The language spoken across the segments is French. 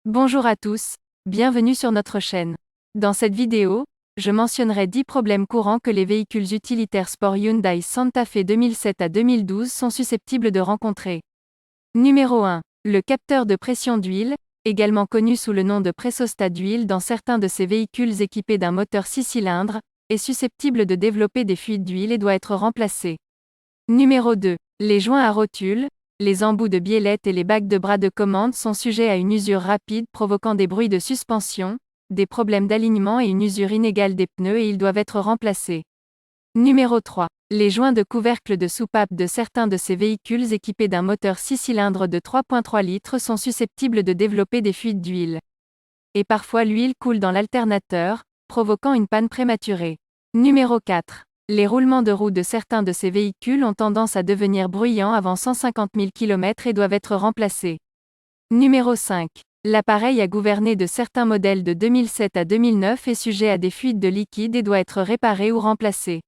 Bonjour à tous, bienvenue sur notre chaîne. Dans cette vidéo, je mentionnerai 10 problèmes courants que les véhicules utilitaires sport Hyundai Santa Fe 2007 à 2012 sont susceptibles de rencontrer. Numéro 1. Le capteur de pression d'huile, également connu sous le nom de pressostat d'huile dans certains de ces véhicules équipés d'un moteur 6 cylindres, est susceptible de développer des fuites d'huile et doit être remplacé. Numéro 2. Les joints à rotules, les embouts de biellette et les bagues de bras de commande sont sujets à une usure rapide provoquant des bruits de suspension, des problèmes d'alignement et une usure inégale des pneus et ils doivent être remplacés. Numéro 3. Les joints de couvercle de soupape de certains de ces véhicules équipés d'un moteur 6 cylindres de 3,3 litres sont susceptibles de développer des fuites d'huile. Et parfois l'huile coule dans l'alternateur, provoquant une panne prématurée. Numéro 4. Les roulements de roues de certains de ces véhicules ont tendance à devenir bruyants avant 150 000 km et doivent être remplacés. Numéro 5. L'appareil à gouverner de certains modèles de 2007 à 2009 est sujet à des fuites de liquide et doit être réparé ou remplacé.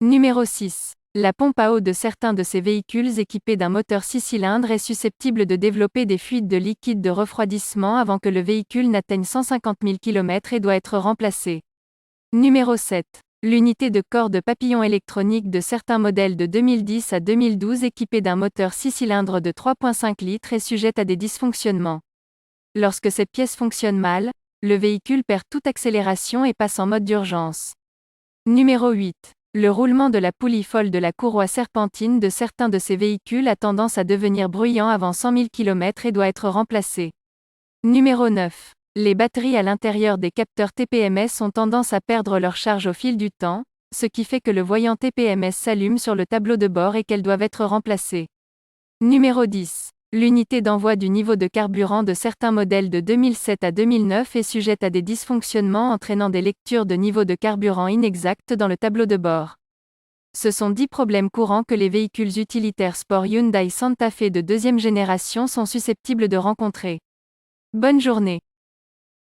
Numéro 6. La pompe à eau de certains de ces véhicules équipés d'un moteur 6 cylindres est susceptible de développer des fuites de liquide de refroidissement avant que le véhicule n'atteigne 150 000 km et doit être remplacé. Numéro 7. L'unité de corps de papillon électronique de certains modèles de 2010 à 2012 équipés d'un moteur 6 cylindres de 3,5 litres est sujette à des dysfonctionnements. Lorsque cette pièce fonctionne mal, le véhicule perd toute accélération et passe en mode d'urgence. Numéro 8. Le roulement de la poulie folle de la courroie serpentine de certains de ces véhicules a tendance à devenir bruyant avant 100 000 km et doit être remplacé. Numéro 9. Les batteries à l'intérieur des capteurs TPMS ont tendance à perdre leur charge au fil du temps, ce qui fait que le voyant TPMS s'allume sur le tableau de bord et qu'elles doivent être remplacées. Numéro 10. L'unité d'envoi du niveau de carburant de certains modèles de 2007 à 2009 est sujette à des dysfonctionnements entraînant des lectures de niveau de carburant inexactes dans le tableau de bord. Ce sont 10 problèmes courants que les véhicules utilitaires sport Hyundai Santa Fe de deuxième génération sont susceptibles de rencontrer. Bonne journée.